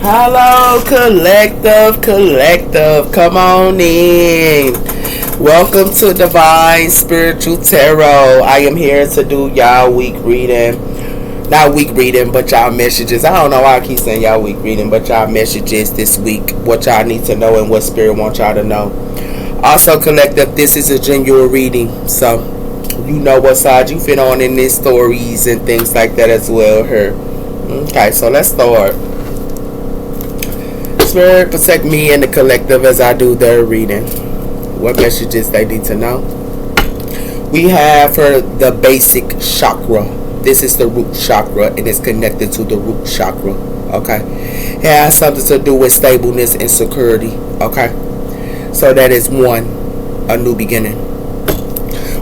Hello, collective. Come on in. Welcome to Divine Spiritual Tarot. I am here to do y'all week reading. Not week reading, but y'all messages. I don't know why I keep saying y'all week reading, but y'all messages this week. What y'all need to know and what Spirit wants y'all to know. Also, collective, this is a genuine reading. So, you know what side you fit on in these stories and things like that as well here. Okay, so let's start. Spirit, protect me and the collective as I do their reading. What messages they need to know. We have for the basic chakra. This is the root chakra and it's connected to the root chakra. Okay. It has something to do with stableness and security. Okay. So that is one, a new beginning.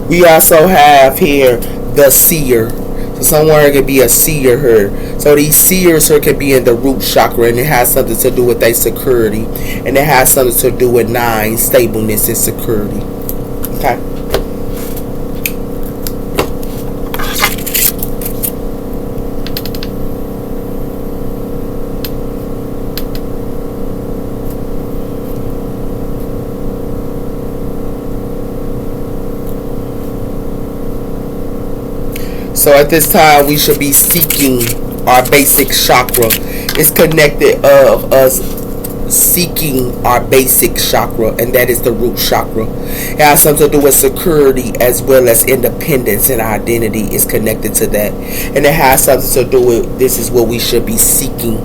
We also have here the seer. So someone could be a seer here. So these seers here could be in the root chakra, and it has something to do with their security, and it has something to do with 9, stableness and security. Okay. So at this time, we should be seeking our basic chakra. It's connected of us seeking our basic chakra, and that is the root chakra. It has something to do with security as well as independence and identity is connected to that. And it has something to do with this is what we should be seeking.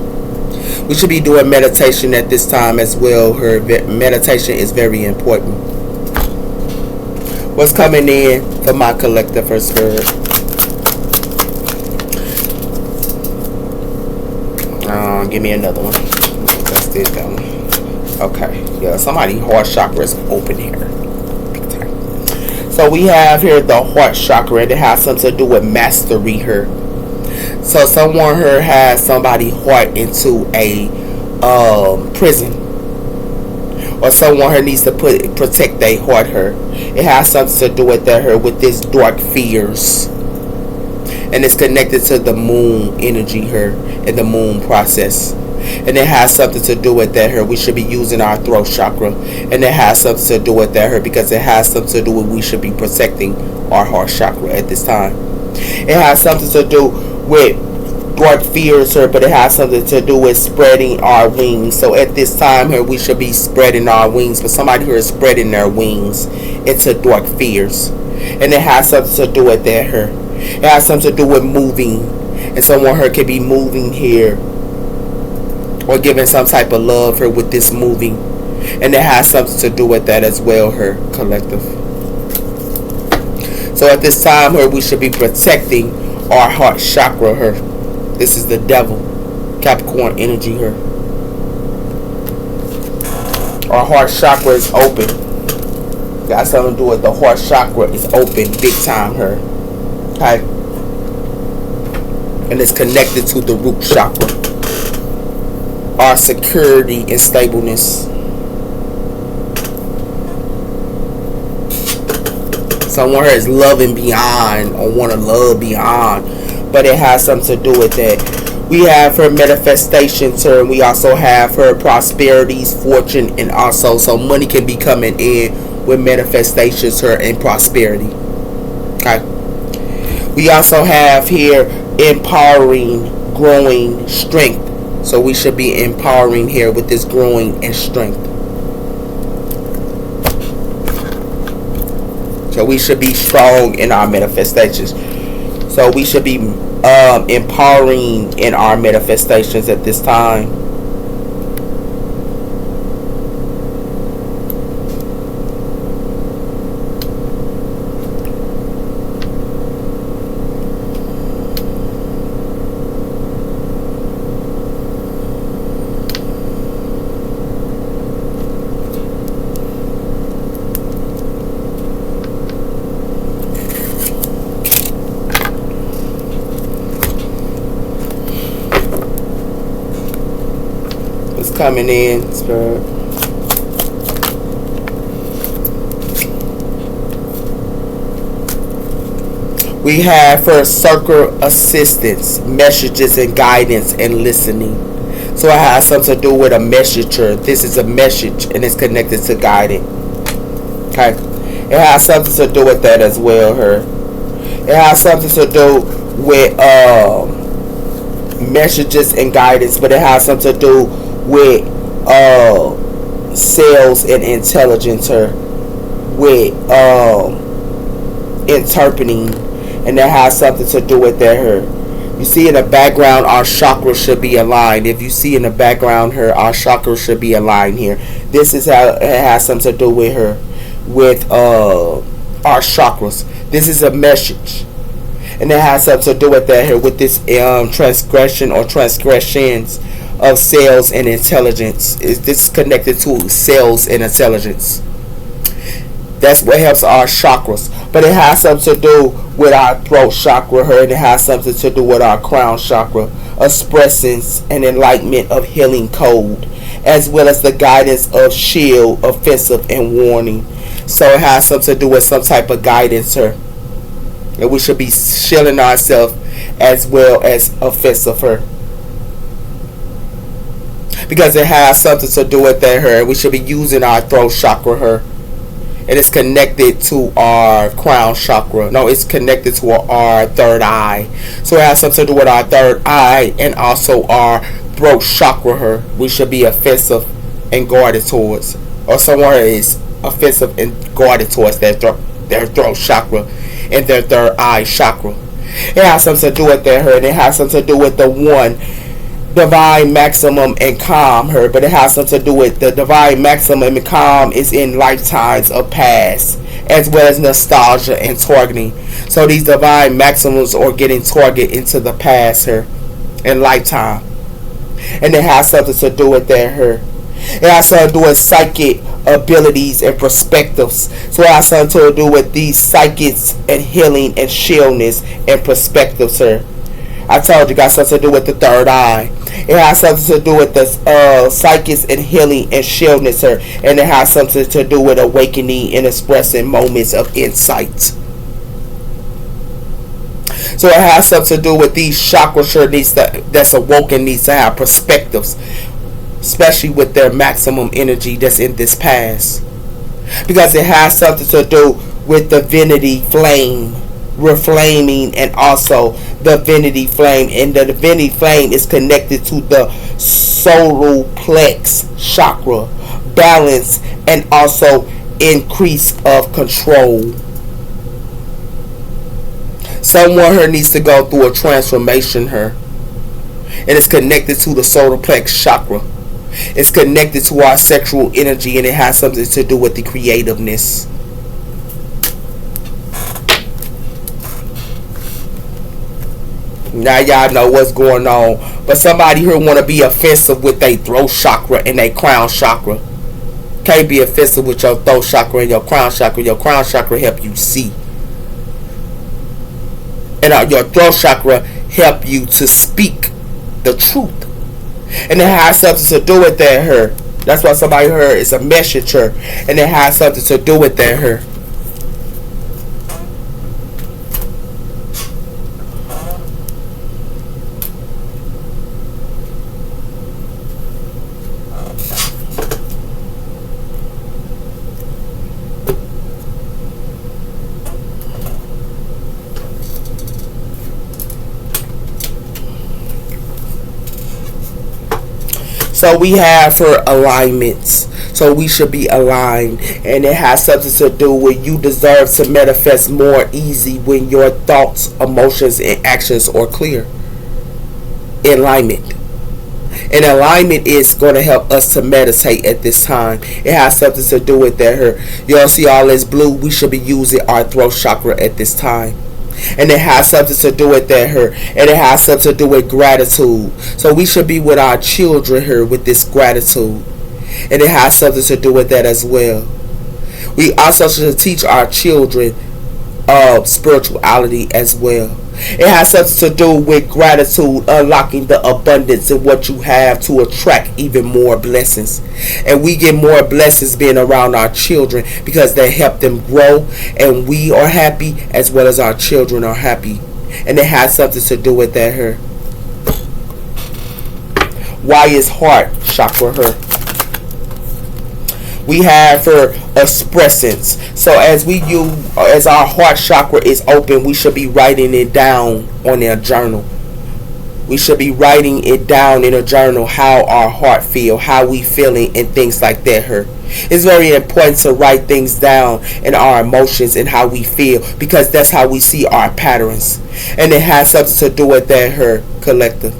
We should be doing meditation at this time as well. Her meditation is very important. What's coming in for my collective for Spirit? Give me another one. Let's do that one. Okay. Yeah, somebody's heart chakra is open here. Okay. So we have here the heart chakra, and it has something to do with mastery here. So someone here has somebody's heart into a prison, or someone here needs to protect their heart here. It has something to do with that here, with this dark fears. And it's connected to the moon energy here and the moon process. And it has something to do with that here. We should be using our throat chakra. And it has something to do with that here because it has something to do with we should be protecting our heart chakra at this time. It has something to do with dark fears here, but it has something to do with spreading our wings. So at this time here, we should be spreading our wings. But somebody here is spreading their wings into dark fears. And it has something to do with that here. It has something to do with moving, and someone here could be moving here or giving some type of love here with this moving, and it has something to do with that as well here, collective. So at this time here, we should be protecting our heart chakra here. This is the devil, Capricorn energy here. Our heart chakra is open. Got something to do with the heart chakra is open big time here. Okay. And it's connected to the root chakra. Our security and stableness. Someone here is loving beyond or want to love beyond. But it has something to do with that. We have her manifestations here. And we also have her prosperities, fortune, and also so money can be coming in with manifestations here and prosperity. Okay. We also have here empowering, growing strength. So we should be empowering here with this growing and strength. So we should be strong in our manifestations. So we should be empowering in our manifestations at this time. Coming in, Spirit. We have for circle assistance, messages and guidance and listening. So it has something to do with a messenger. This is a message and it's connected to guiding. Okay. It has something to do with that as well, her. It has something to do with messages and guidance, but it has something to do with sales and intelligence, her. With interpreting, and that has something to do with that, her. You see in the background, our chakras should be aligned. If you see in the background her, our chakras should be aligned here. This is how it has something to do with her, with our chakras. This is a message, and it has something to do with that here, with this transgression or transgressions of sales and intelligence. This is connected to sales and intelligence. That's what helps our chakras. But it has something to do with our throat chakra, her, and it has something to do with our crown chakra, expressing and enlightenment of healing code, as well as the guidance of shield, offensive, and warning. So it has something to do with some type of guidance, her. And we should be shielding ourselves as well as offensive, her. Because it has something to do with that, her. We should be using our throat chakra, her. And it's connected to our crown chakra. No, it's connected to our third eye. So it has something to do with our third eye and also our throat chakra, her. We should be offensive and guarded towards. Or someone is offensive and guarded towards their throat chakra and their third eye chakra. It has something to do with that, her. And it has something to do with the one divine maximum and calm, her. But it has something to do with the divine maximum and calm is in lifetimes of past, as well as nostalgia and targeting. So these divine maximums are getting targeted into the past, her, in lifetime. And it has something to do with that, her. It has something to do with psychic abilities and perspectives. So it has something to do with these psychics and healing and shieldness and perspectives, her. I told you, got something to do with the third eye. It has something to do with the psychics and healing and shieldness, her. And it has something to do with awakening and expressing moments of insight. So it has something to do with these chakras, her, that's awoken, needs to have perspectives, especially with their maximum energy that's in this past. Because it has something to do with divinity flame, reflaming, and also divinity flame. And the divinity flame is connected to the solar plex chakra, balance, and also increase of control. Someone here needs to go through a transformation, her, and it's connected to the solar plex chakra. It's connected to our sexual energy, and it has something to do with the creativeness. Now y'all know what's going on. But somebody here want to be offensive with their throat chakra and their crown chakra. Can't be offensive with your throat chakra and your crown chakra. Your crown chakra help you see. And your throat chakra help you to speak the truth. And it has something to do with that, her. That's why somebody here is a messenger. And it has something to do with that, her. So we have for alignments. So we should be aligned. And it has something to do with you deserve to manifest more easy when your thoughts, emotions, and actions are clear. Alignment. And alignment is going to help us to meditate at this time. It has something to do with that here. Y'all see all this blue? We should be using our throat chakra at this time. And it has something to do with that here. And it has something to do with gratitude. So we should be with our children here with this gratitude. And it has something to do with that as well. We also should teach our children spirituality as well. It has something to do with gratitude, unlocking the abundance of what you have to attract even more blessings. And we get more blessings being around our children because they help them grow, and we are happy as well as our children are happy. And it has something to do with that here. Why is heart chakra her? We have her expressance. So as our heart chakra is open, we should be writing it down on a journal. We should be writing it down in a journal, how our heart feel, how we feeling, and things like that. Her. It's very important to write things down in our emotions and how we feel, because that's how we see our patterns, and it has something to do with that. Her collective.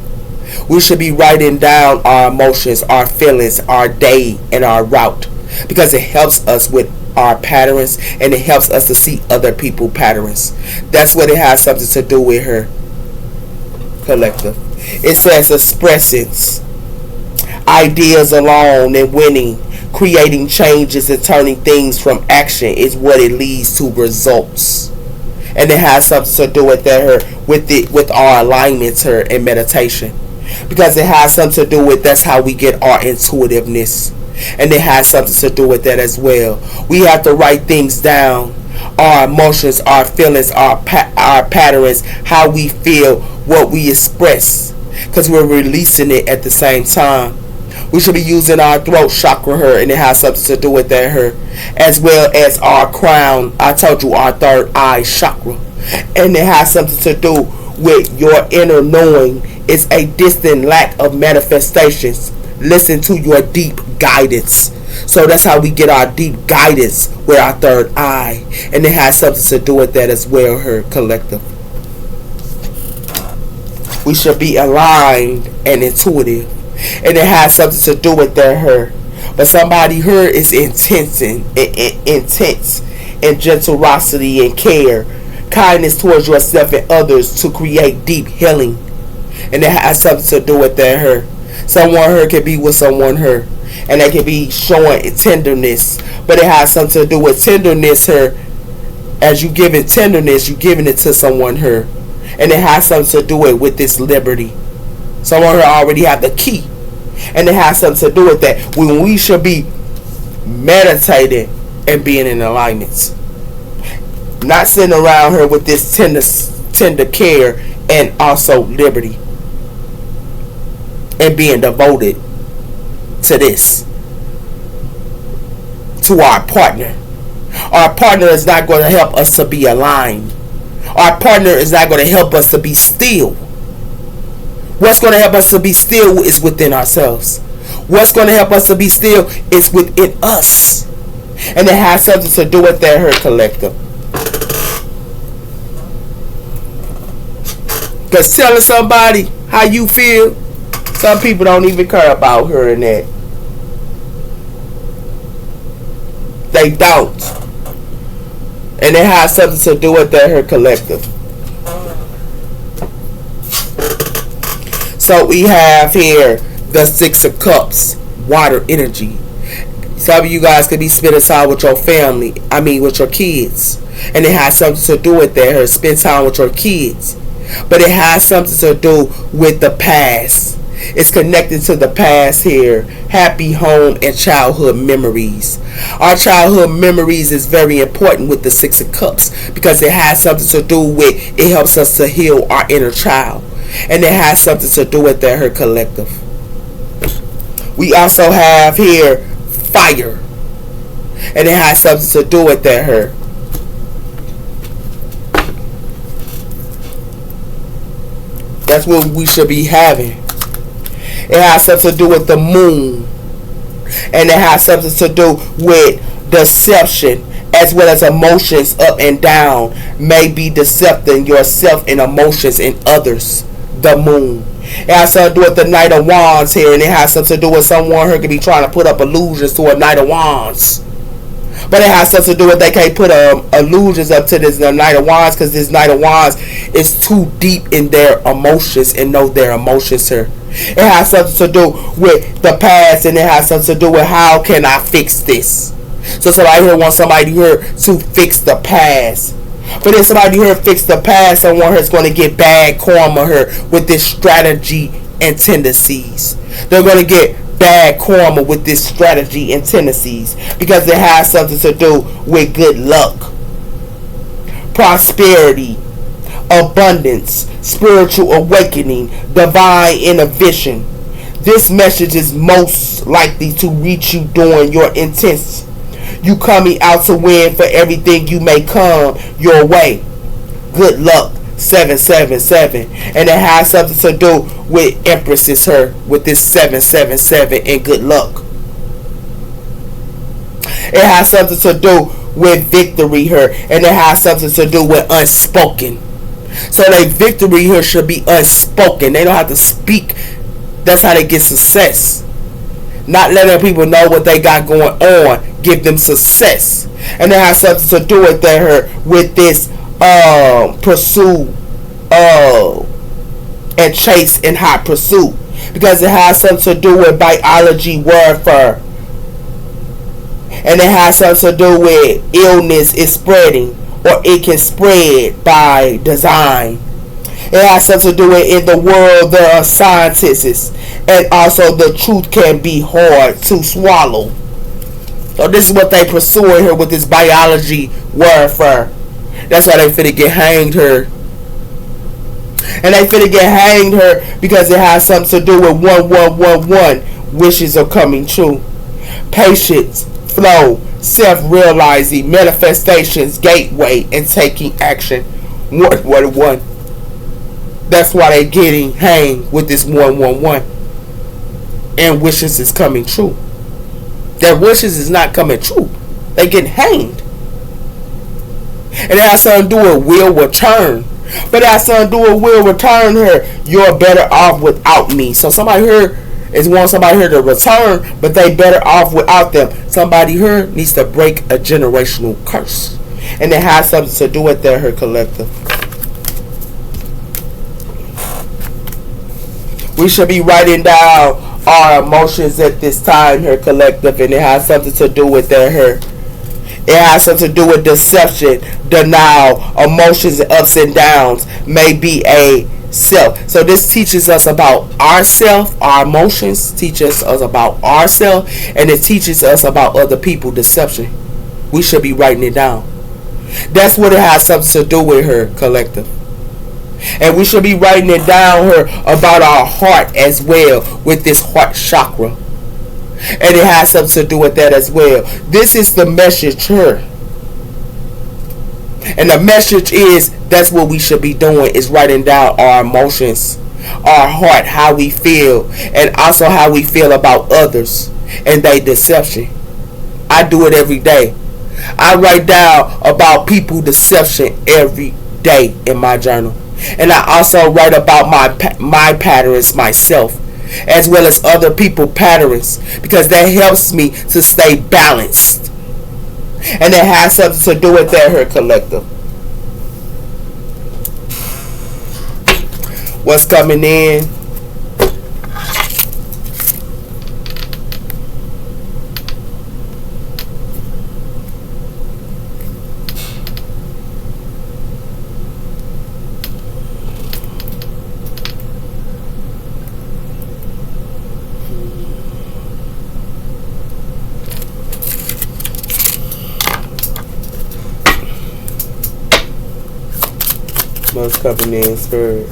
We should be writing down our emotions, our feelings, our day, and our route, because it helps us with our patterns, and it helps us to see other people's patterns. That's what it has something to do with. Her collective. It says expressings, ideas alone, and winning, creating changes and turning things from action is what it leads to results. And it has something to do with that. Her with our alignments, her, and meditation, because it has something to do with that's how we get our intuitiveness. And it has something to do with that as well. We have to write things down, our emotions, our feelings, our patterns, how we feel, what we express, because we're releasing it at the same time. We should be using our throat chakra, her, and it has something to do with that, her, as well as our crown. I told you, our third eye chakra, and it has something to do with your inner knowing. It's a distant lack of manifestations. Listen to your deep guidance. So that's how we get our deep guidance with our third eye, and it has something to do with that as well. Her collective. We should be aligned and intuitive, and it has something to do with that. Her, but somebody her is intense and generosity and care, kindness towards yourself and others to create deep healing, and it has something to do with that. Her. Someone her can be with someone her, and they can be showing tenderness, but it has something to do with tenderness. Her, as you giving tenderness, you giving it to someone her, and it has something to do with this liberty. Someone her already have the key, and it has something to do with that. When we should be meditating and being in alignments, not sitting around her with this tender care, and also liberty, and being devoted to this, to our partner. Our partner is not going to help us to be aligned. Our partner is not going to help us to be still. What's going to help us to be still is within ourselves. What's going to help us to be still is within us, and it has something to do with that. Her collective. Because telling somebody how you feel, some people don't even care about her and that. They don't. And it has something to do with that. Her collective. So we have here the Six of Cups, water energy. Some of you guys could be spending time with your family. With your kids. And it has something to do with that. Her spend time with your kids. But it has something to do with the past. It's connected to the past here. Happy home and childhood memories. Our childhood memories is very important with the Six of Cups, because it has something to do with, it helps us to heal our inner child. And it has something to do with that. Her collective. We also have here fire. And it has something to do with that. Her. That's what we should be having. It has something to do with the moon. And it has something to do with deception, as well as emotions up and down. May be decepting yourself and emotions in others. The moon. It has something to do with the Knight of Wands here. And it has something to do with someone who could be trying to put up illusions to a Knight of Wands. But it has something to do with they can't put illusions up to this Knight of Wands, because this Knight of Wands is too deep in their emotions and know their emotions here. It has something to do with the past, and it has something to do with how can I fix this. So somebody here wants somebody here to fix the past. But if somebody here fix the past, someone here is going to get bad karma here with this strategy and tendencies. They're going to get bad karma with this strategy and tendencies, because it has something to do with good luck, prosperity, abundance, spiritual awakening, divine innovation. This message is most likely to reach you during your intense. You coming out to win for everything you may come your way. Good luck. 777. And it has something to do with Empresses her with this 777 and good luck. It has something to do with victory here, and it has something to do with unspoken. So their victory here should be unspoken. They don't have to speak. That's how they get success. Not letting people know what they got going on give them success. And it has something to do with that with this pursue and chase and hot pursuit, because it has something to do with biology warfare, and it has something to do with illness is spreading, or it can spread by design. It has something to do with in the world there are scientists, and also the truth can be hard to swallow. So this is what they pursuing here with this biology warfare. That's why they finna get hanged here. And they finna get hanged her because it has something to do with 1111. Wishes are coming true. Patience, flow, self-realizing, manifestations, gateway, and taking action. 111. That's why they getting hanged with this 111. And wishes is coming true. Their wishes is not coming true. They getting hanged. And it has something to do with will return. But it has something to do with will return here. You're better off without me. So somebody here is wanting somebody here to return, but they better off without them. Somebody here needs to break a generational curse. And it has something to do with their her collective. We should be writing down our emotions at this time here, collective, and it has something to do with their her. It has something to do with deception, denial, emotions, and ups and downs. May be a self. So this teaches us about ourself. Our emotions teaches us about ourself, and it teaches us about other people. Deception. We should be writing it down. That's what it has something to do with her, collective. And we should be writing it down here about our heart as well, with this heart chakra. And it has something to do with that as well. This is the message here. And the message is, that's what we should be doing, is writing down our emotions, our heart, how we feel, and also how we feel about others and their deception. I do it every day. I write down about people deception every day in my journal. And I also write about my patterns myself, as well as other people's patterns, because that helps me to stay balanced. And it has something to do with that here, collective. What's coming in? What's coming in, spirit?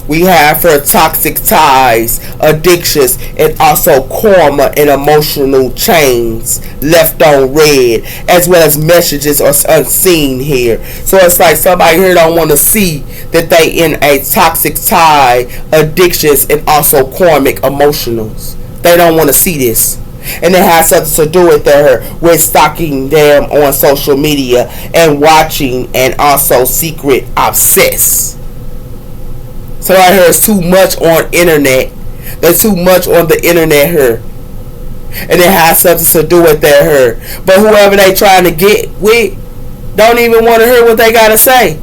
We have for toxic ties, addictions, and also karma and emotional chains left on read, as well as messages are unseen here. So it's like somebody here don't want to see that they in a toxic tie, addictions, and also karmic emotionals. They don't want to see this. And it has something to do with her with stalking them on social media and watching, and also secret obsess. So I heard too much on internet. There's too much on the internet here. And it has something to do with that her. But whoever they trying to get with don't even want to hear what they got to say.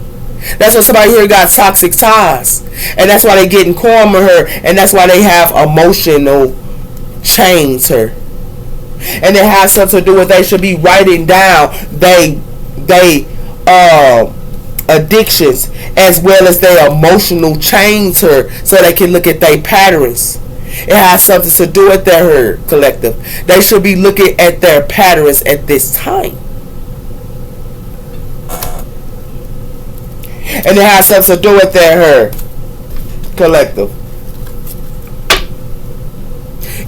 That's why somebody here got toxic ties. And that's why they getting karma her. And that's why they have emotional chains her. And it has something to do with they should be writing down they addictions, as well as their emotional chains her, so they can look at their patterns. It has something to do with their collective. They should be looking at their patterns at this time. And it has something to do with that her collective.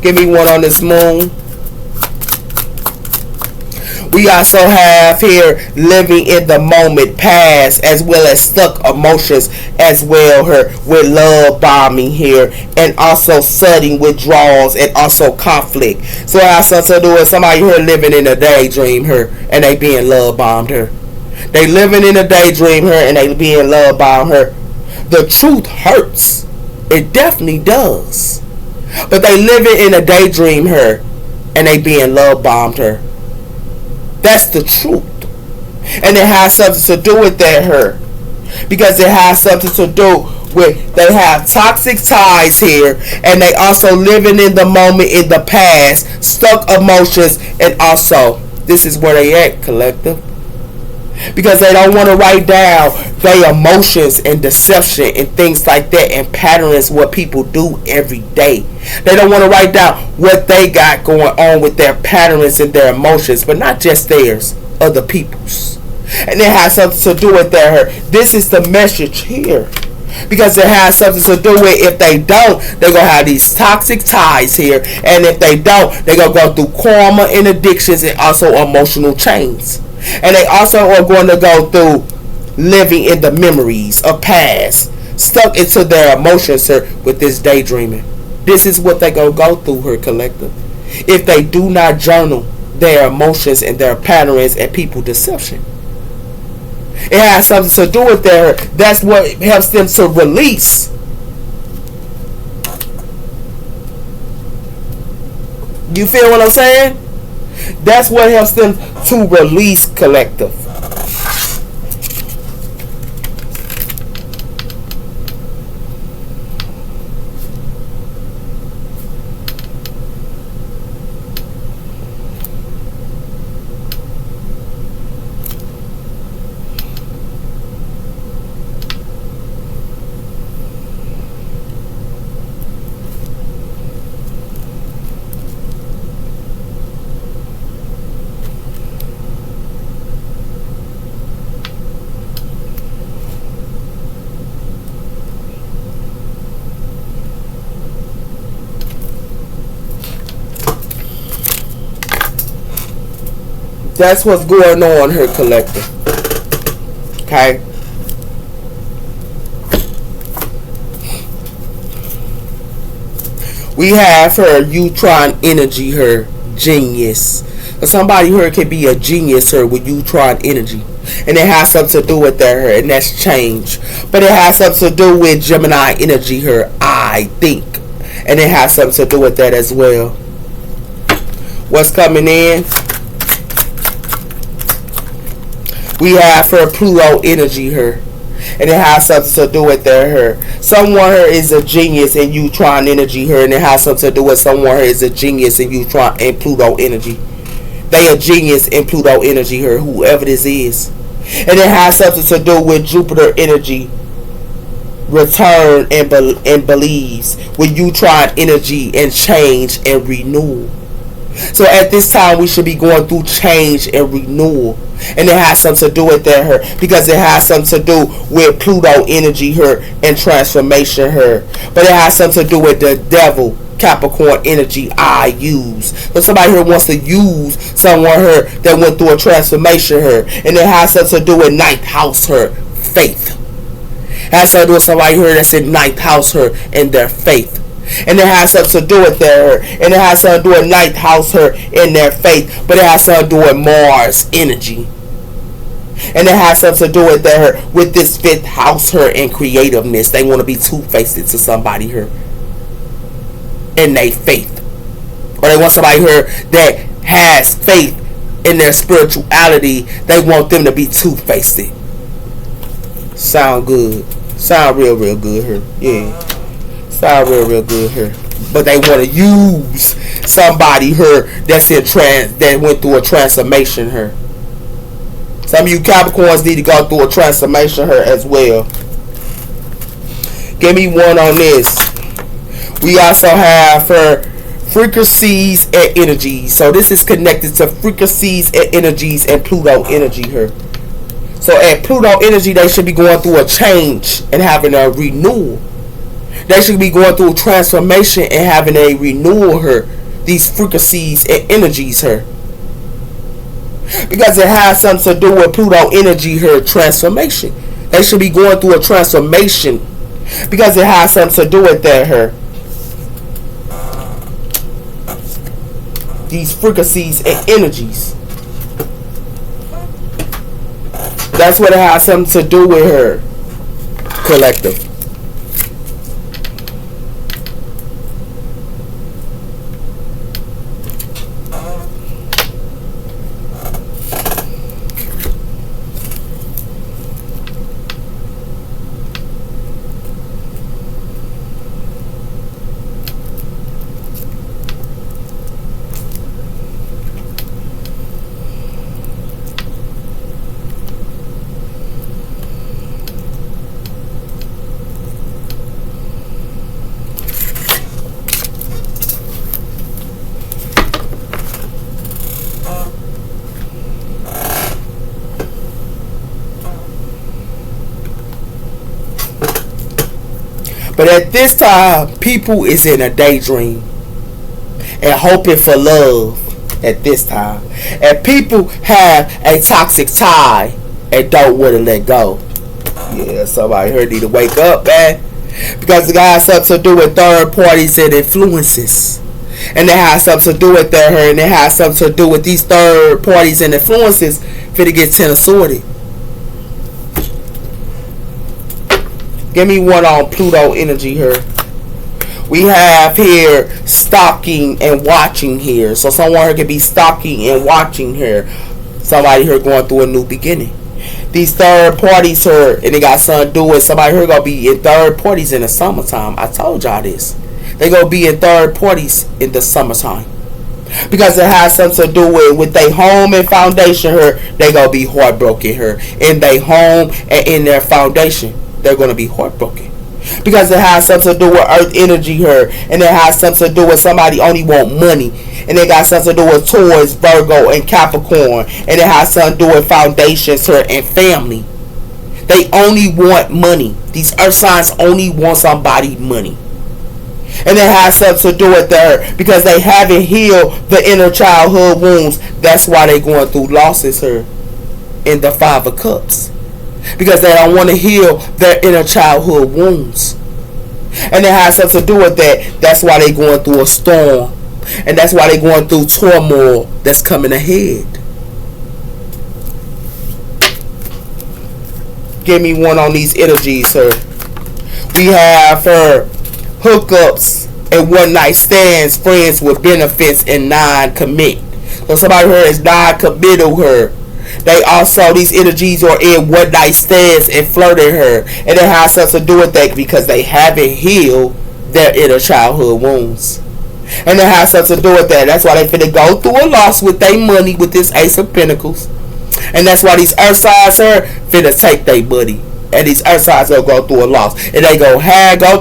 Give me one on this moon. We also have here living in the moment past, as well as stuck emotions as well here, with love bombing here, and also sudden withdrawals and also conflict. So it has something to do with somebody here living in a daydream here, and they being love bombed here. They living in a daydream here, and they being love bombed here. The truth hurts. It definitely does. But they living in a daydream here, and they being love bombed here. That's the truth. And it has something to do with that her. Because it has something to do with they have toxic ties here, and they also living in the moment in the past, stuck emotions, and also this is where they at, collective. Because they don't want to write down their emotions and deception and things like that and patterns what people do every day. They don't want to write down what they got going on with their patterns and their emotions, but not just theirs, other people's. And it has something to do with that. This is the message here. Because it has something to do with if they don't, they're going to have these toxic ties here. And if they don't, they're going to go through karma and addictions and also emotional chains. And they also are going to go through living in the memories of past, stuck into their emotions here with this daydreaming. This is what they going to go through here, collective. If they do not journal their emotions and their patterns and people deception. It has something to do with their, that's what helps them to release. You feel what I'm saying? That's what helps them to release, collective. That's what's going on here, collective. Okay? We have her Utron energy, her genius. Somebody here can be a genius here with Utron energy. And it has something to do with that her, and that's change. But it has something to do with Gemini energy here, I think. And it has something to do with that as well. What's coming in? We have her Pluto energy here. And it has something to do with that her. Someone here is a genius in Utron energy here. And it has something to do with someone here is a genius in Utron and Pluto energy. They a genius in Pluto energy here, whoever this is. And it has something to do with Jupiter energy. Return and believes with Utron energy and change and renewal. So at this time we should be going through change and renewal. And it has something to do with that here. Because it has something to do with Pluto energy here and transformation here. But it has something to do with the devil Capricorn energy I use. So somebody here wants to use someone here that went through a transformation here. And it has something to do with ninth house here. Faith. It has something to do with somebody here that's in ninth house here and their faith. And it has something to do with their, and it has something to do with ninth house her in their faith, but it has something to do with Mars energy. And it has something to do with their, with this fifth house her and creativeness. They want to be two-faced to somebody here in their faith. Or they want somebody here that has faith in their spirituality. They want them to be two-faced. Sound good. Sound real good here. Yeah. Sound real good here. But they want to use somebody here that's in that went through a transformation here. Some of you Capricorns need to go through a transformation here as well. Give me one on this. We also have her frequencies and energies. So this is connected to frequencies and energies and Pluto energy here. So at Pluto energy, they should be going through a change and having a renewal. They should be going through a transformation and having a renewal here. These frequencies and energies here. Because it has something to do with Pluto energy here, transformation. They should be going through a transformation. Because it has something to do with that here. These frequencies and energies. That's what it has something to do with her. Collective. But at this time, people is in a daydream and hoping for love at this time. And people have a toxic tie and don't want to let go. Yeah, somebody here need to wake up, man. Because it got something to do with third parties and influences. And it has something to do with that her, and it has something to do with these third parties and influences finna get tennis-sorted. Give me one on Pluto energy here. We have here stalking and watching here. So someone here could be stalking and watching here. Somebody here going through a new beginning. These third parties here, and they got something to do with somebody here gonna be in third parties in the summertime. I told y'all this. They gonna be in third parties in the summertime. Because it has something to do with their home and foundation here. They gonna be heartbroken here. In their home and in their foundation. They're going to be heartbroken. Because it has something to do with earth energy here. And it has something to do with somebody only want money. And it got something to do with Taurus, Virgo, and Capricorn. And it has something to do with foundations here and family. They only want money. These earth signs only want somebody money. And it has something to do with their, because they haven't healed the inner childhood wounds. That's why they're going through losses here in the Five of Cups. Because they don't want to heal their inner childhood wounds. And it has something to do with that. That's why they're going through a storm. And that's why they're going through turmoil that's coming ahead. Give me one on these energies, sir. We have her hookups and one night stands, friends with benefits, and non-commit. So somebody here is non-committal her. They also, these energies are in one night stands and flirting her. And it has something to do with that because they haven't healed their inner childhood wounds. And it has something to do with that. That's why they finna go through a loss with their money with this Ace of Pentacles. And that's why these earth signs here finna take their money. And these earth signs will go through a loss. And they go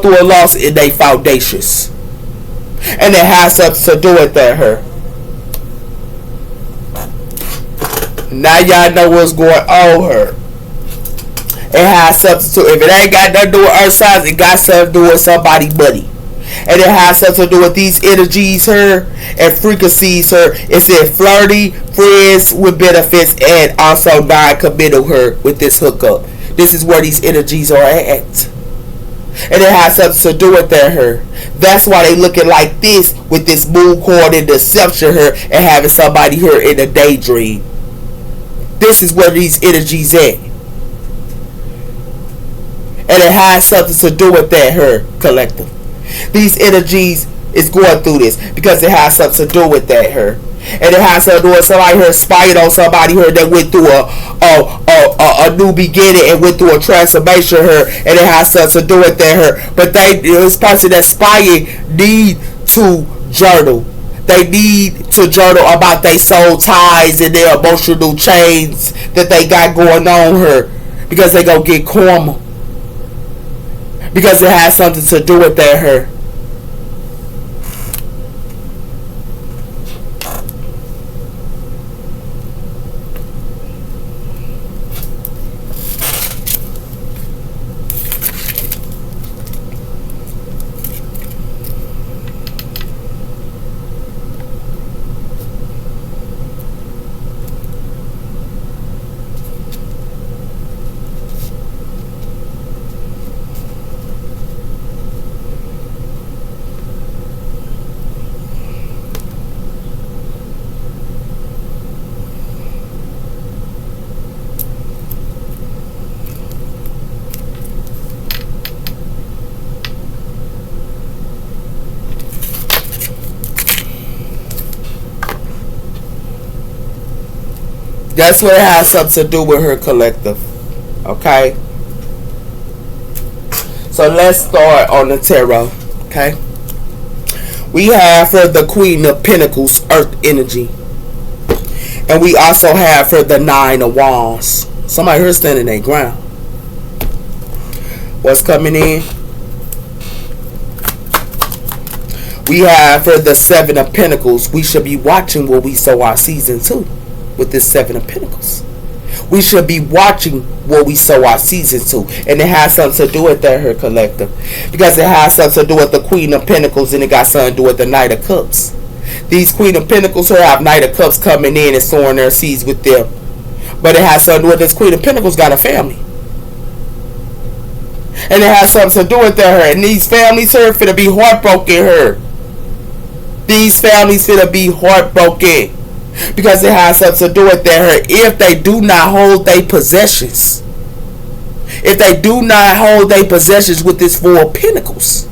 through a loss in their foundations. And it has something to do with that here. Now y'all know what's going on here. It has something to, if it ain't got nothing to do with earth signs, it got something to do with somebody's money. And it has something to do with these energies here and frequencies here. It's in flirty, friends with benefits, and also non-committal here with this hookup. This is where these energies are at. And it has something to do with that here. That's why they looking like this with this moon cord and deception here and having somebody here in a daydream. This is where these energies at. And it has something to do with that here, collective. These energies is going through this because it has something to do with that here. And it has something to do with somebody here spying on somebody here that went through a new beginning and went through a transformation here. And it has something to do with that here. But this person that's spying need to journal. They need to journal about their soul ties and their emotional chains that they got going on here. Because they gonna get karma. Because it has something to do with that here. That's what it has something to do with her collective. Okay? So let's start on the tarot. Okay? We have for the Queen of Pentacles, Earth energy. And we also have for the Nine of Wands. Somebody here standing their ground. What's coming in? We have for the Seven of Pentacles. We should be watching what we sow our season to with this Seven of Pentacles. We should be watching what we sow our season to. And it has something to do with that, her collective. Because it has something to do with the Queen of Pentacles, and it got something to do with the Knight of Cups. These Queen of Pentacles here have Knight of Cups coming in and sowing their seeds with them. But it has something to do with this Queen of Pentacles got a family. And it has something to do with that, her. And these families here finna be heartbroken, her. These families finna be heartbroken. Because it has something to do with that, her. If they do not hold their possessions. If they do not hold their possessions with this Four of Pentacles.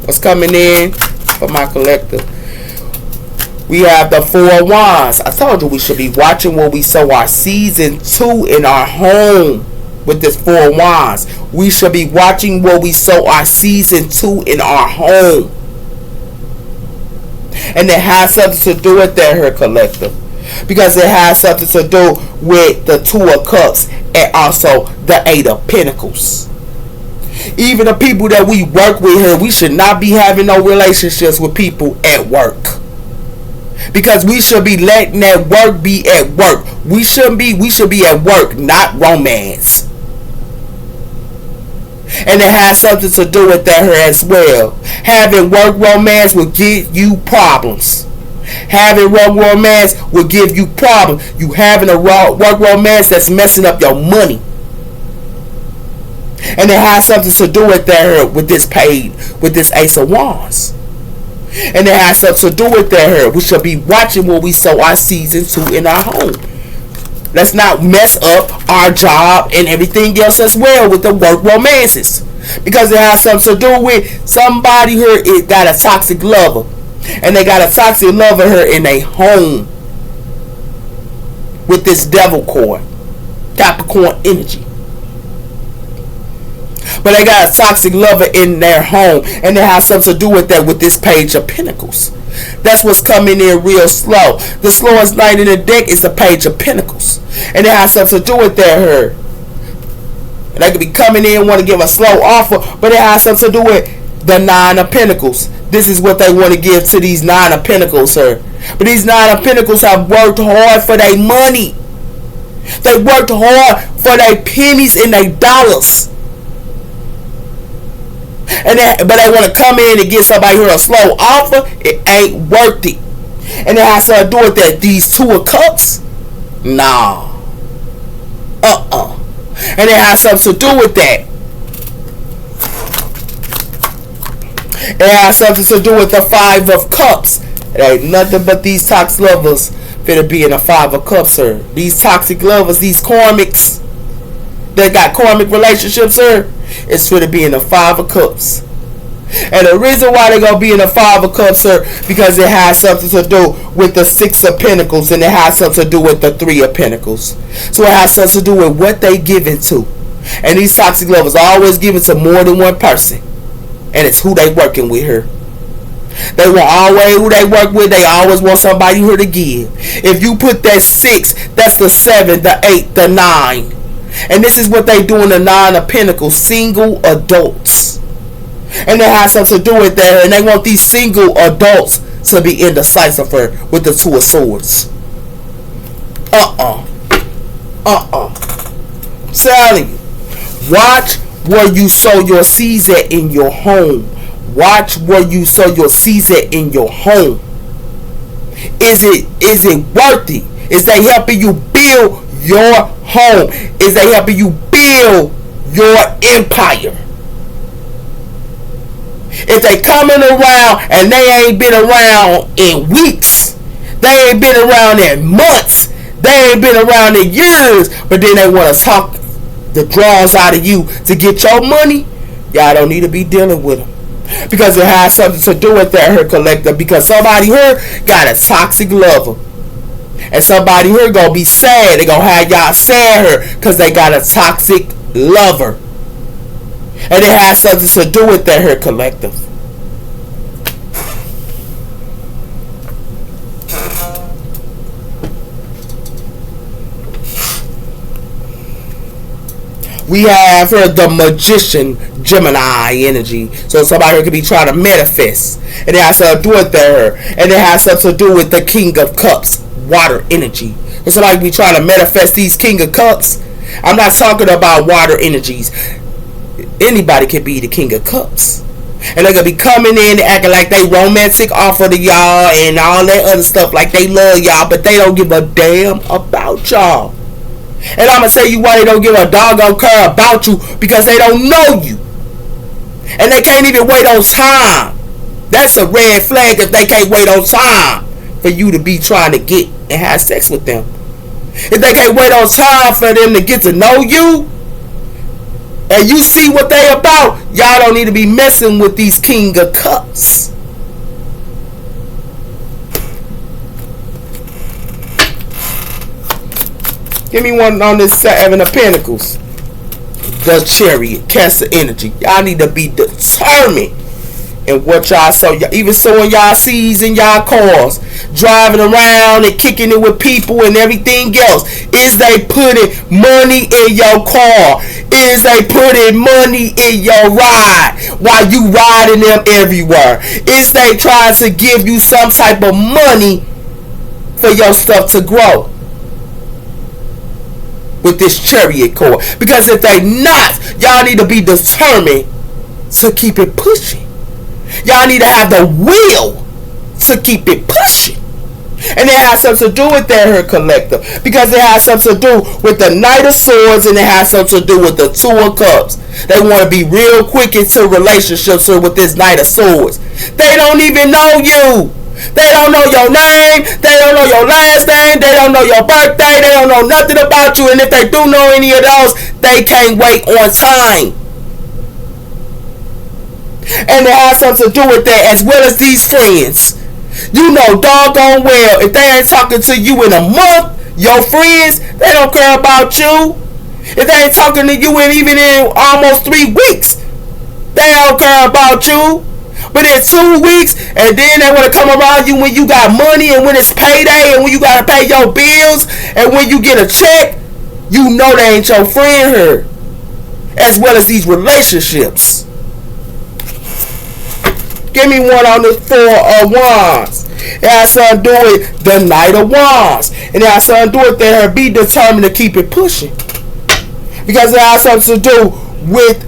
What's coming in for my collective? We have the Four of Wands. I told you we should be watching what we sow our season to in our home. With this Four of Wands, we should be watching what we sow our season to in our home. And it has something to do with that, her collective. Because it has something to do with the Two of Cups and also the Eight of Pentacles. Even the people that we work with here, we should not be having no relationships with people at work. Because we should be letting that work be at work. We should be at work, not romance. And it has something to do with that here as well. Having work romance will give you problems. Having work romance will give you problems. You having a work romance that's messing up your money. And it has something to do with that here, with this page, with this Ace of Wands. And it has something to do with that here. We should be watching what we sow our season to in our home. Let's not mess up our job and everything else as well with the work romances. Because it has something to do with somebody here it got a toxic lover. And they got a toxic lover here in a home. With this devil cord. Capricorn energy. But they got a toxic lover in their home. And it has something to do with that with this Page of Pentacles. That's what's coming in real slow. The slowest knight in the deck is the Page of Pentacles. And it has something to do with that here. And they could be coming in want to give a slow offer. But it has something to do with the Nine of Pentacles. This is what they want to give to these Nine of Pentacles, sir. But these Nine of Pentacles have worked hard for their money. They worked hard for their pennies and their dollars. But they want to come in and get somebody here a slow offer. It ain't worth it. And it has to do with that. These Two of Cups. Nah. And it has something to do with that. It has something to do with the Five of Cups. It ain't nothing but these toxic lovers finna be in a Five of Cups, sir. These toxic lovers, these karmics that got karmic relationships, sir. It's going to be in the Five of Cups. And the reason why they're going to be in the Five of Cups, sir, because it has something to do with the Six of Pentacles, and it has something to do with the Three of Pentacles. So it has something to do with what they give it to. And these toxic lovers always give it to more than one person. And it's who they working with here. They want always who they work with. They always want somebody here to give. If you put that 6, that's the 7, the 8, the 9. And this is what they do in the Nine of Pentacles. Single adults. And it has something to do with that. And they want these single adults to be indecisive with the Two of Swords. I'm telling you. Watch where you sow your seeds at in your home. Watch where you sow your seeds at in your home. Is it worthy? Is they helping you build your home? Is they helping you build your empire? If they coming around and they ain't been around in weeks, they ain't been around in months, they ain't been around in years, but then they want to talk the draws out of you to get your money, y'all don't need to be dealing with them. Because it has something to do with that, her collective. Because somebody here got a toxic lover. And somebody here gonna be sad. They gonna have y'all sad her because they got a toxic lover. And it has something to do with that, her collective. We have her, the magician, Gemini energy. So somebody here could be trying to manifest. And it has something to do with her. And it has something to do with the King of Cups, water energy. So somebody could be trying to manifest these King of Cups. I'm not talking about water energies. Anybody could be the King of Cups. And they're going to be coming in acting like they romantic offer to y'all and all that other stuff. Like they love y'all, but they don't give a damn about y'all. And I'm going to tell you why they don't give a doggone care about you. Because they don't know you. And they can't even wait on time. That's a red flag if they can't wait on time for you to be trying to get and have sex with them. If they can't wait on time for them to get to know you, and you see what they about, y'all don't need to be messing with these King of Cups. Give me one on this Seven of Pentacles. The Chariot, Cancer energy. Y'all need to be determined in what y'all sow. Even sowing y'all seeds in y'all cars, driving around and kicking it with people and everything else. Is they putting money in your car? Is they putting money in your ride while you riding them everywhere? Is they trying to give you some type of money for your stuff to grow with this Chariot cord? Because if they not, y'all need to be determined to keep it pushing. Y'all need to have the will to keep it pushing. And it has something to do with that, her collector. Because it has something to do with the Knight of Swords, and it has something to do with the Two of Cups. They want to be real quick into relationships with this Knight of Swords. They don't even know you. They don't know your name. They don't know your last name. They don't know your birthday. They don't know nothing about you. And if they do know any of those, they can't wait on time. And it has something to do with that, as well as these friends. You know doggone well, if they ain't talking to you in a month, your friends, they don't care about you. If they ain't talking to you even in almost 3 weeks, they don't care about you. But in 2 weeks, and then they want to come around you when you got money, and when it's payday, and when you got to pay your bills, and when you get a check, you know they ain't your friend here. As well as these relationships. Give me one on the Four of Wands. It has something to do with the Knight of Wands. And it has something to do with her be determined to keep it pushing. Because it has something to do with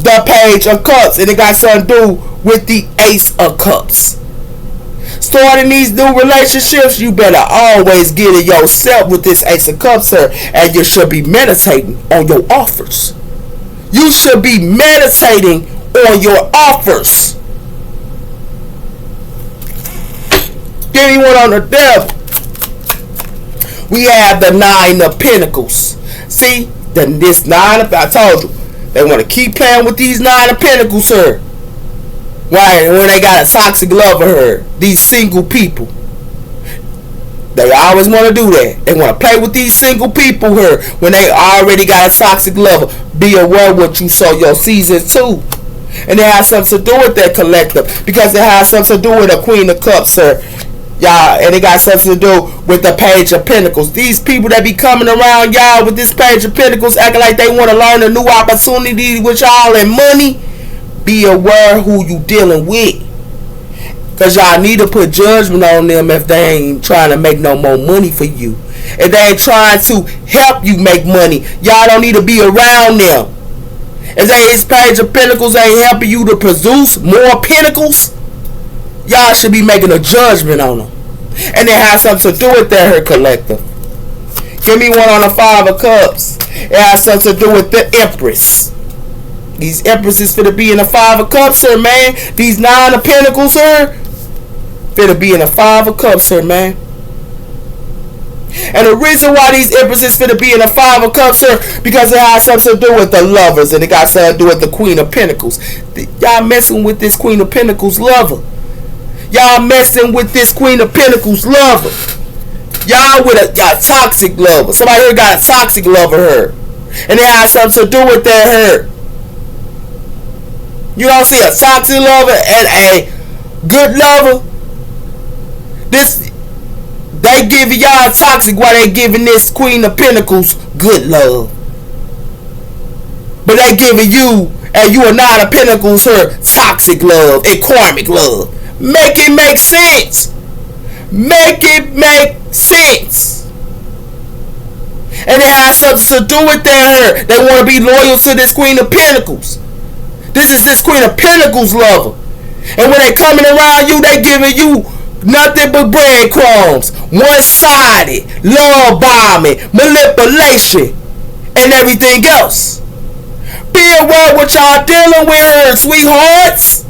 the Page of Cups. And it got something to do with the Ace of Cups. Starting these new relationships, you better always get it yourself with this Ace of Cups here. And you should be meditating on your offers. You should be meditating on your offers. Give me one on the devil. We have the Nine of Pentacles. See, this Nine of, I told you, they want to keep playing with these Nine of Pentacles here. Right, when they got a toxic lover here. These single people. They always want to do that. They want to play with these single people here when they already got a toxic lover. Be aware what you sow your season to. And it has something to do with that collective. Because it has something to do with a Queen of Cups here. Y'all, and it got something to do with the Page of Pentacles. These people that be coming around y'all with this Page of Pentacles acting like they want to learn a new opportunity with y'all and money. Be aware who you dealing with. Because y'all need to put judgment on them if they ain't trying to make no more money for you. If they ain't trying to help you make money, y'all don't need to be around them. If this Page of Pentacles ain't helping you to produce more pentacles, y'all should be making a judgment on them. And it has something to do with that, her collective. Give me one on the Five of Cups. It has something to do with the Empress. These Empresses finna be in the Five of Cups here, man. These Nine of Pentacles here finna be in the Five of Cups here, man. And the reason why these empresses finna be in the Five of Cups, sir, because it has something to do with the lovers, and it got something to do with the Queen of Pentacles. Y'all messing with this Queen of Pentacles lover. Y'all messing with this Queen of Pentacles lover. Y'all with a toxic lover. Somebody here got a toxic lover here. And it has something to do with that hurt. You don't see a toxic lover and a good lover. They giving y'all toxic while they giving this Queen of Pentacles good love. But they giving you, and you are not a Pentacles, her toxic love and karmic love. Make it make sense. Make it make sense. And it has something to do with that. They want to be loyal to this Queen of Pentacles. This is this Queen of Pentacles lover. And when they coming around you, they giving you nothing but breadcrumbs, one-sided, love bombing, manipulation, and everything else. Be aware what y'all dealing with, sweethearts.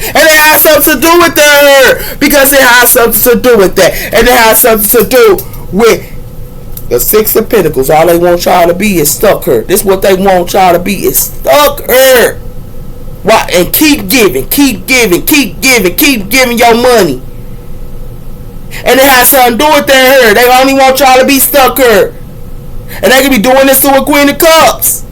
And it has something to do with that, because it has something to do with that. And it has something to do with the Six of Pentacles. All they want y'all to be is stuck her. This is what they want y'all to be is stuck her. Why? And keep giving, keep giving, keep giving, keep giving your money. And it has something to do with that. They only want y'all to be stuck her. And they can be doing this to a Queen of Cups.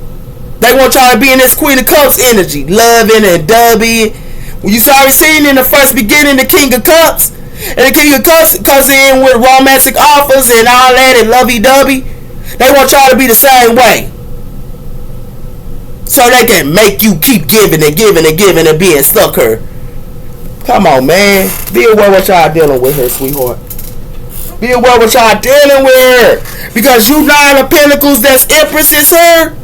They want y'all to be in this Queen of Cups energy. Loving and dubbing. When you already seen in the first beginning the King of Cups. And the King of Cups comes in with romantic offers and all that and lovey-dovey. They want y'all to be the same way. So they can make you keep giving and giving and giving and being stuck her. Come on, man. Be aware what y'all dealing with her, sweetheart. Be aware what y'all dealing with her. Because you Nine of Pentacles, that's Empresses her.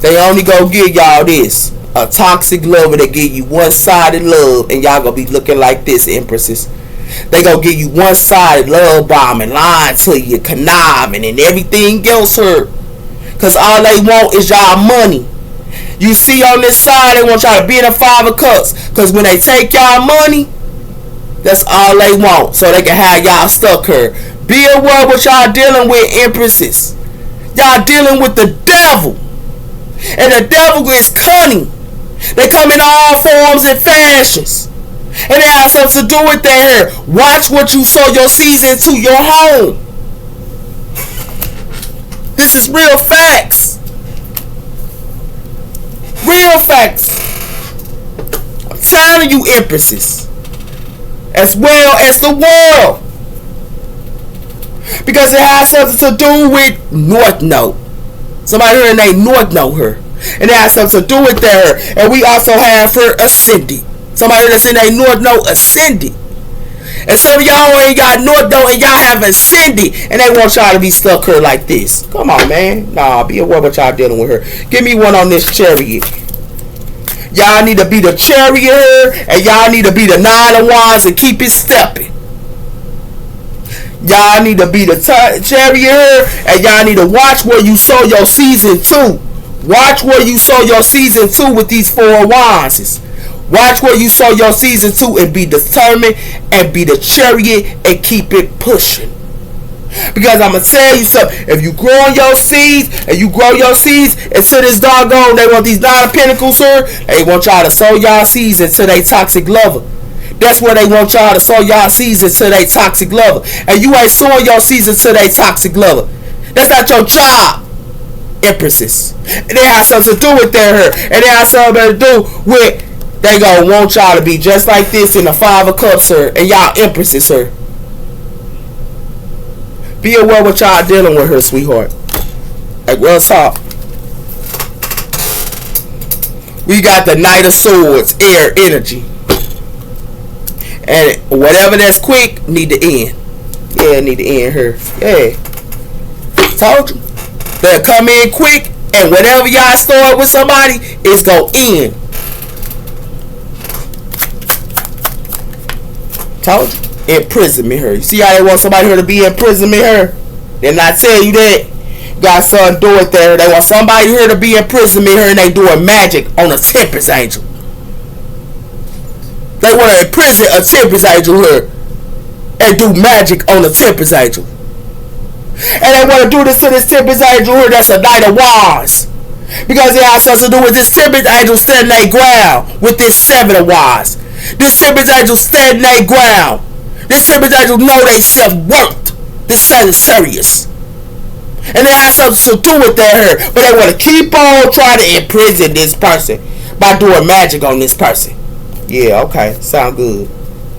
They only gonna give y'all this. A toxic lover that give you one-sided love. And y'all gonna be looking like this, Empresses. They gonna give you one-sided love bombing, lying to you, conniving, and everything else her. Because all they want is y'all money. You see on this side, they want y'all to be in a Five of Cups. Because when they take y'all money, that's all they want. So they can have y'all stuck here. Be aware what y'all dealing with, Empresses. Y'all dealing with the devil. And the devil is cunning. They come in all forms and fashions. And it has something to do with that here. Watch what you sow your seeds into your home. This is real facts. Real facts. I'm telling you, Empresses. As well as the world. Because it has something to do with North Node. Somebody here named North Node her. And it has something to do with that. And we also have her Ascending. Somebody that's in a North Node Ascending. And some of y'all ain't got North Node and y'all have Ascending. And they want y'all to be stuck here like this. Come on, man. Nah, be aware what y'all dealing with her. Give me one on this Chariot. Y'all need to be the Chariot here. And y'all need to be the Nine of Wands and keep it stepping. Y'all need to be the Chariot here. And y'all need to watch where you sow your season 2. Watch where you sow your season 2 with these Four of Wands. Watch where you sow your season 2 and be determined and be the Chariot and keep it pushing. Because I'm going to tell you something. If you grow your seeds and you grow your seeds into this doggone, they want these Nine of Pentacles here. They want y'all to sow y'all seeds into their toxic lover. That's where they want y'all to sow y'all seeds into their toxic lover. And you ain't sowing your seeds into their toxic lover. That's not your job. Empresses. And they have something to do with their her. And they have something to do with they gonna want y'all to be just like this in the Five of Cups, sir. And y'all Empresses, sir. Be aware what y'all dealing with her, sweetheart. Like real talk. We got the Knight of Swords, air energy. And whatever that's quick, need to end. Yeah, need to end her. Yeah. Told you. They'll come in quick, and whatever y'all start with somebody, it's gonna end. Told you. Imprisonment her. You see how they want somebody here to be imprisonment her? Then I tell you that. Got something to do it there. They want somebody here to be imprisonment her, and they doing magic on a Temperance Angel. They want to imprison a Temperance Angel here. and do magic on the Temperance Angel. And they want to do this to this Temperance Angel here that's a Knight of Wands. Because it has something to do with this Temperance Angel standing their ground with this Seven of Wands. This Temperance Angel standing their ground. This Temperance Angel know they self-worth. This Sagittarius. And it has something to do with that here. But they want to keep on trying to imprison this person by doing magic on this person. Yeah, okay. Sound good.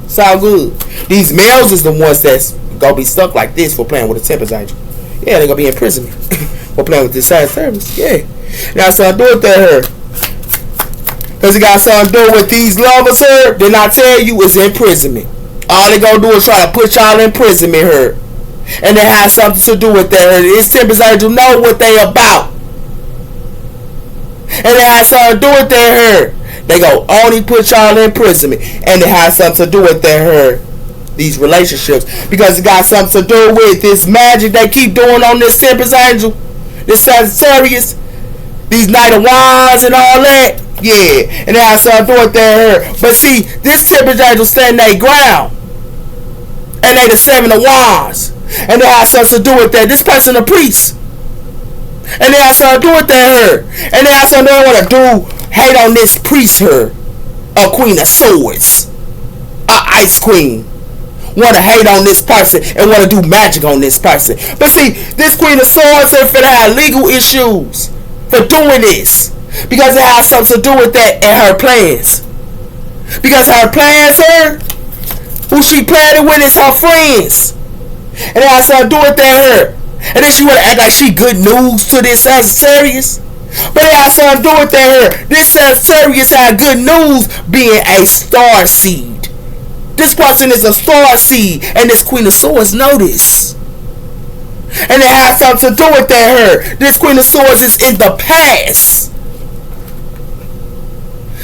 Sound good. These males is the ones that's gonna be stuck like this for playing with a Temperance Angel. Yeah, they're gonna be in prison for playing with this Sagittarius. Yeah. Now, something to do with that here. Because it got something to do with these lovers here. Then I tell you, it's imprisonment. All they gonna do is try to put y'all in imprisonment here. And it has something to do with that. This Temperance Angel know what they about. And it has something to do with that here. They go only put y'all in imprisonment. And it has something to do with that here. These relationships. Because it got something to do with this magic they keep doing on this Temperance Angel. This Sagittarius. These Knight of Wands and all that. Yeah. And it has something to do with that here. But see, this Temperance Angel standing their ground. And they the Seven of Wands. And it has something to do with that. This person a priest. And it has something to do with that here. And it has something they want to do. Hate on this priest here. A Queen of Swords. A Ice Queen. Want to hate on this person. And want to do magic on this person. But see, this Queen of Swords here finna have legal issues. For doing this. Because it has something to do with that in her plans. Because her plans here. Who she planning with is her friends. And it has something to do with that here. And then she want to act like she good news to this Sagittarius. But it has something to do with that here. This Sagittarius had good news being a star seed. This person is a star seed. And this Queen of Swords know this. And it has something to do with that here. This Queen of Swords is in the past.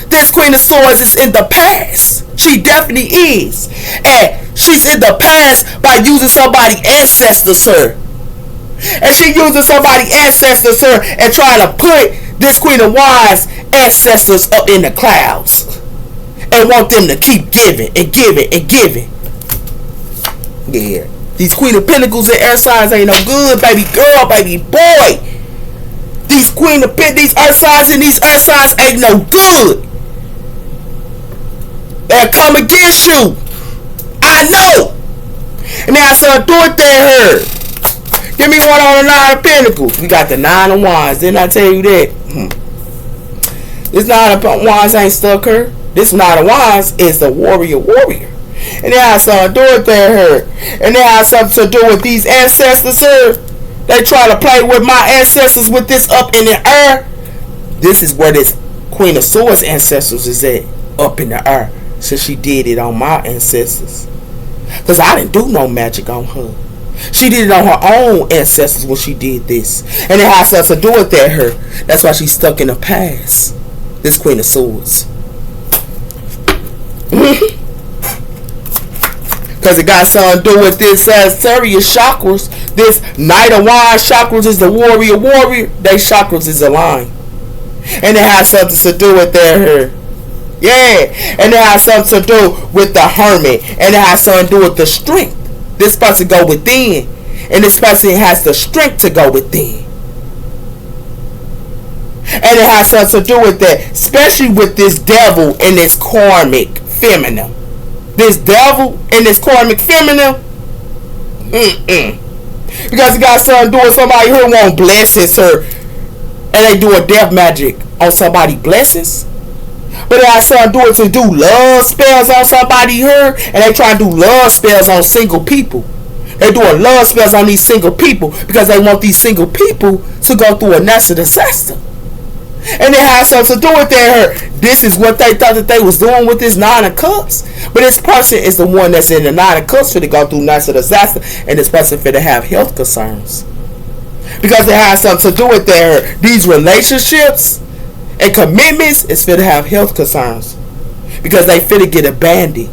This Queen of Swords is in the past. She definitely is. And she's in the past by using somebody's ancestors her. And she using somebody's ancestors her and trying to put this Queen of Wands ancestors up in the clouds. And want them to keep giving and giving and giving. Yeah. These Queen of Pentacles and air signs ain't no good, baby girl, baby boy. These these earth signs and these earth signs ain't no good. They'll come against you. I know. And now son, do it there, her. Give me one on the Nine of Pentacles. We got the Nine of Wands. Didn't I tell you that? This Nine of Wands ain't stuck her. This Nine of Wands is the warrior. And it has something to do with that her. And it has something to do with these ancestors her. They try to play with my ancestors with this up in the air. This is where this Queen of Swords ancestors is at. Up in the air. So she did it on my ancestors. Because I didn't do no magic on her. She did it on her own ancestors when she did this. And it has something to do with that her. That's why she's stuck in the past. This Queen of Swords. Because it got something to do with this Sagittarius chakras. This Knight of Wands chakras is the warrior. They chakras is aligned. And it has something to do with that her. Yeah, and it has something to do with the hermit. And it has something to do with the strength. This person go within. And this person has the strength to go within. And it has something to do with that. Especially with this devil and this karmic feminine. This devil and this karmic feminine. Because it got something to do with somebody who won't blessings her. And they do a death magic on somebody's blessings. But it has something to do love spells on somebody here. And they try to do love spells on single people. They doing love spells on these single people. Because they want these single people to go through a natural disaster. And it has something to do with that here. This is what they thought that they was doing with this Nine of Cups. But this person is the one that's in the Nine of Cups for to go through natural disaster. And this person for to have health concerns. Because it has something to do with that here. These relationships and commitments is for to have health concerns. Because they fit to get abandoned.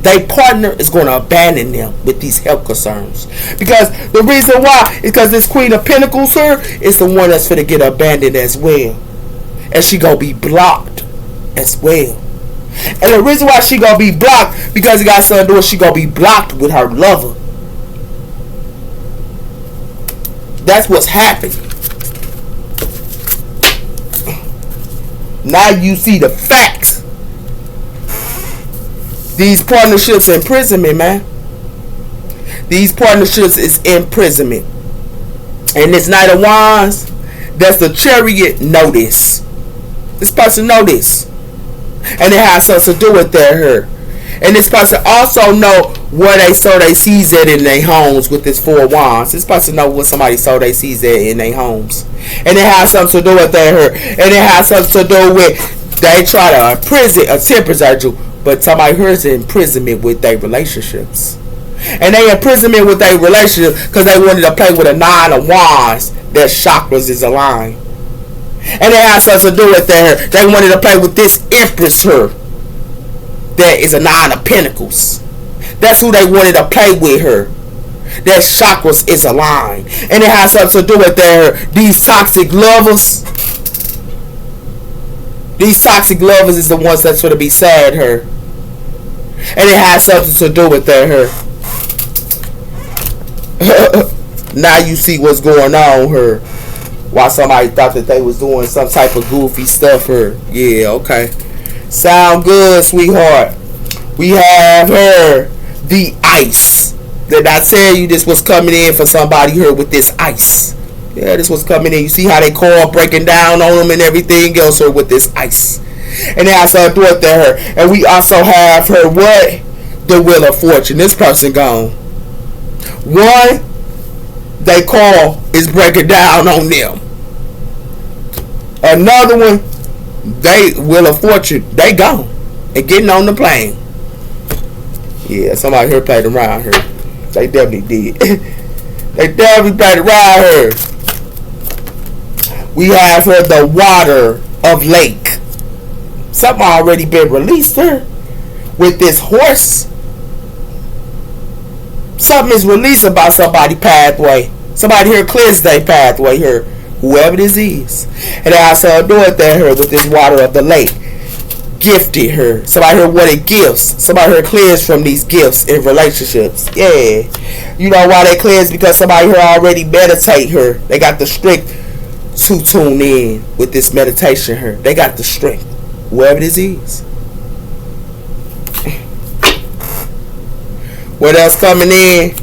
Their partner is going to abandon them with these health concerns. Because the reason why is because this Queen of Pentacles here is the one that's for to get abandoned as well. And she going to be blocked as well. And the reason why she gonna be blocked, because it got something to do with she gonna be blocked with her lover. That's what's happening. Now you see the facts. These partnerships imprisonment, man. These partnerships is imprisonment. And this Knight of Wands, that's the Chariot notice. This person know this. And it has something to do with her. And this person also know where they sow their seeds at in their homes with this Four of Wands. This person know what somebody sow their seeds at in their homes. And it has something to do with her. And it has something to do with they try to imprison a temper, but somebody here's in imprisonment with their relationships. And they imprisonment with their relationship because they wanted to play with a Nine of Wands that chakras is aligned. And it has something to do with her. They wanted to play with this Empress her. That is a Nine of Pentacles. That's who they wanted to play with her. That chakras is aligned. And it has something to do with these toxic lovers. These toxic lovers is the ones that's going to be sad her. And it has something to do with her. Now you see what's going on her. Why somebody thought that they was doing some type of goofy stuff her. Yeah, okay. Sound good, sweetheart. We have her, the ice. Did I tell you this was coming in for somebody here with this ice? Yeah, this was coming in. You see how they call breaking down on them and everything else her with this ice. And then I saw do it to her. And we also have her what? The Wheel of Fortune. This person gone. One, they call is breaking down on them. Another one, they Wheel of Fortune, they gone and getting on the plane. Yeah, somebody here played around here. They definitely did. They definitely played around her. We have her the Water of Lake. Something already been released her with this horse. Something is released about somebody's pathway. Somebody here clears their pathway here. Whoever this is. And I saw do it there her with this Water of the Lake. Gifted her. Somebody here wanted gifts. Somebody here clears from these gifts in relationships. Yeah. You know why they cleanse? Because somebody here already meditate her. They got the strength to tune in with this meditation here. They got the strength. Whoever this is. What else coming in?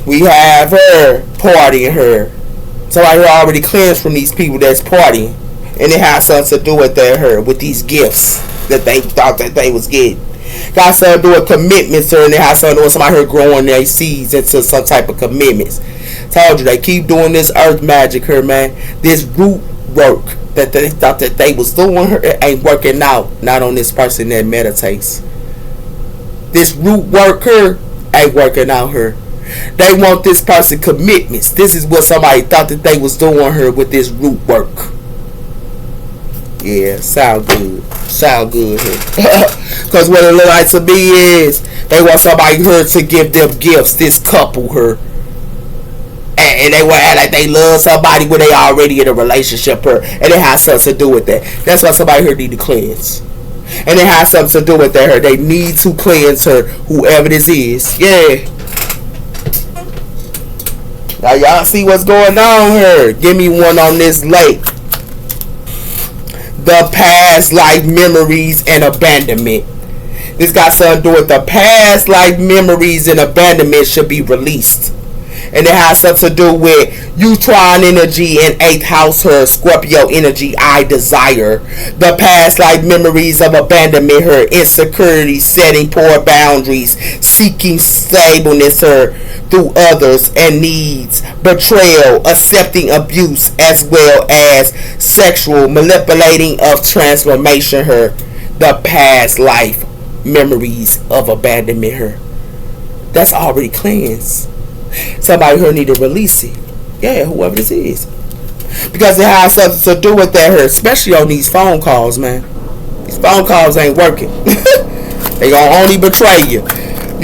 We have her partying her. Somebody who already cleansed from these people that's partying. And it has something to do with her, with these gifts that they thought that they was getting. Got something to do with commitments her, and it has something to do with somebody here growing their seeds into some type of commitments. Told you, they keep doing this earth magic here, man. This root work that they thought that they was doing her, it ain't working out. Not on this person that meditates. This root work here ain't working out here. They want this person commitments. This is what somebody thought that they was doing her with this root work. Yeah, sound good. Sound good here. Because what it look like to me is they want somebody here to give them gifts. This couple here. And they want to act like they love somebody when they already in a relationship her. And it has something to do with that. That's why somebody here need to cleanse. And it has something to do with that her. They need to cleanse her, whoever this is. Yeah. Now y'all see what's going on here. Give me one on this lake. The past life memories and abandonment. This got something to do with the past life memories and abandonment should be released. And it has something to do with Utron energy and 8th house her Scorpio energy I desire. The past life memories of abandonment her insecurity, setting poor boundaries, seeking stableness her through others and needs, betrayal, accepting abuse as well as sexual manipulating of transformation her. The past life memories of abandonment her. That's already cleansed. Somebody here need to release it. Yeah, whoever this is. Because it has something to do with that here. Especially on these phone calls, man. These phone calls ain't working. They gonna only betray you.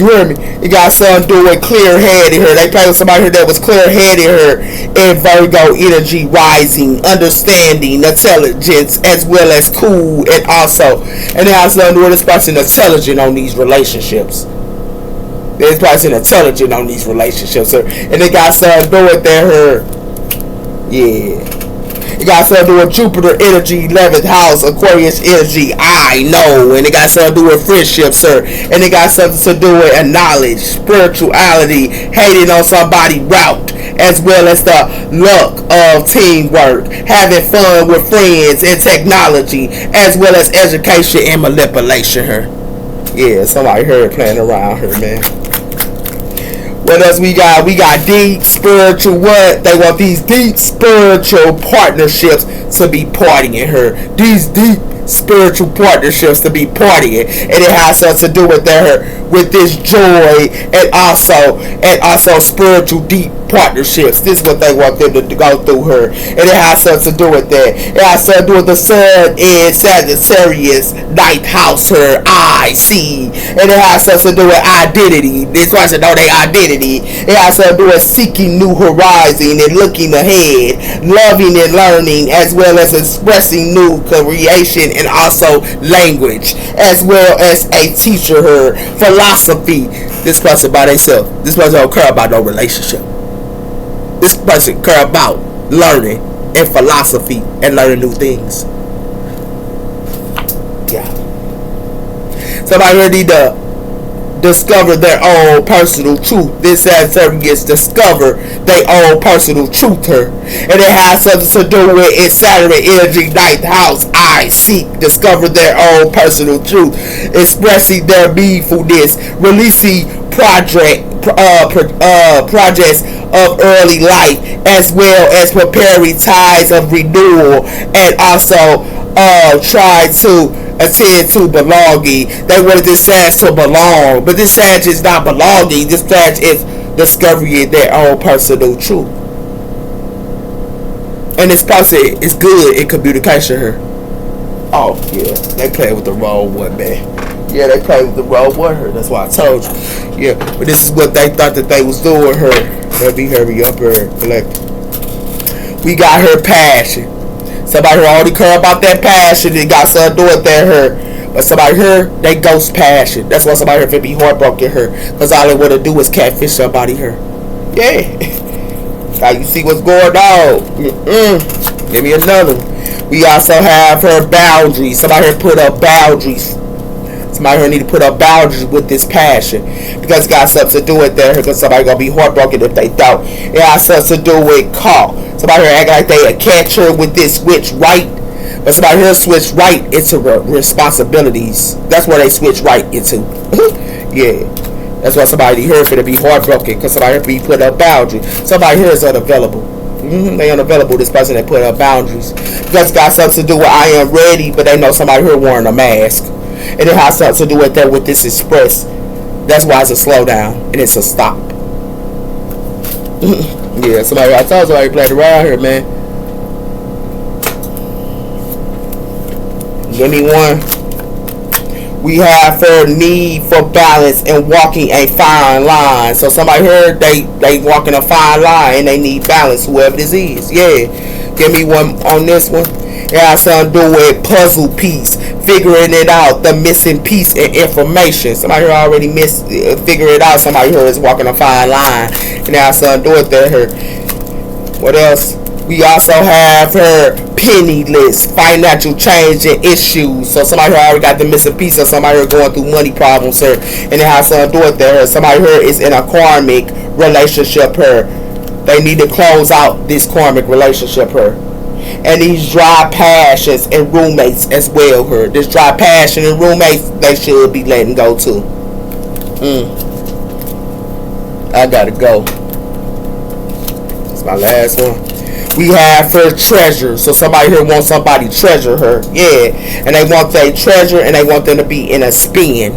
You heard me? You got something to do with clear-headed her. They play with somebody here that was clear-headed her. And Virgo energy rising, understanding, intelligence, as well as cool, and also, and it has something to do with this person intelligent on these relationships. This person intelligent on these relationships, sir. And they got something to do with her. Yeah. It got something to do with Jupiter energy, 11th house, Aquarius energy, I know. And it got something to do with friendship, sir. And it got something to do with knowledge, spirituality, hating on somebody's route, as well as the luck of teamwork, having fun with friends and technology, as well as education and manipulation, her. Yeah, somebody heard playing around her, man. What else we got? We got deep spiritual what? They want these deep spiritual partnerships to be partying her. These deep spiritual partnerships to be partying. And it has something to do with this joy and also spiritual deep partnerships. This is what they want them to go through her. And it has something to do with that. It has something to do with the sun in Sagittarius, 9th house, her I see. And it has something to do with identity. This person know their identity. It has something to do with seeking new horizon and looking ahead, loving and learning, as well as expressing new creation and also language, as well as a teacher, her philosophy. This person by themselves. This person don't care about no relationship. This person care about learning and philosophy and learning new things. Yeah. Somebody here need to discover their own personal truth. This Sagittarius discover their own personal truth, her. And it has something to do with its Saturn energy, 9th house. I seek, discover their own personal truth, expressing their meaningfulness, releasing projects of early life, as well as preparing ties of renewal, and also try to attend to belonging. They wanted this Sag to belong, but this Sag is not belonging. This Sag is discovering their own personal truth. And this person is good in communication here. Oh yeah, they play with the wrong one, man. Yeah, they play with the wrong one here. That's why I told you. Yeah, but this is what they thought that they was doing her. Let me hurry up here. We got her passion. Somebody here only care about that passion. They got something to do with that her. But somebody here, they ghost passion. That's why somebody here be heartbroken her. Because all they want to do is catfish somebody here. Yeah. Now you see what's going on. Give me another one. We also have her boundaries. Somebody here put up boundaries. Somebody here need to put up boundaries with this passion, because it got something to do with that. Because somebody gonna be heartbroken if they don't. It has something to do with call. Somebody here act like they a catcher with this switch right, but somebody here switch right into responsibilities. That's where they switch right into. Yeah, that's why somebody here finna be heartbroken, because somebody here be put up boundaries. Somebody here is unavailable. They unavailable. This person that put up boundaries, because it got something to do with I am ready, but they know somebody here wearing a mask. And it has something to do with that with this express. That's why it's a slow down and it's a stop. Yeah, I told somebody played around here, man. Give me one. We have her need for balance and walking a fine line. So somebody here, they walking a fine line and they need balance, whoever this is. Yeah. Give me one on this one. It has something to do with puzzle piece, figuring it out, the missing piece and information. Somebody here already figure it out. Somebody here is walking a fine line, and it has something to do with that. Her. What else? We also have her penniless, financial change and issues. So somebody here already got the missing piece, or somebody here going through money problems here, and it has something to do with that. Somebody here is in a karmic relationship here. They need to close out this karmic relationship here. And these dry passions and roommates as well here. This dry passion and roommates, they should be letting go too. I gotta go. That's my last one. We have her treasure. So somebody here wants somebody treasure her. Yeah. And they want their treasure and they want them to be in a spin.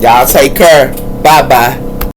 Y'all take care. Bye bye.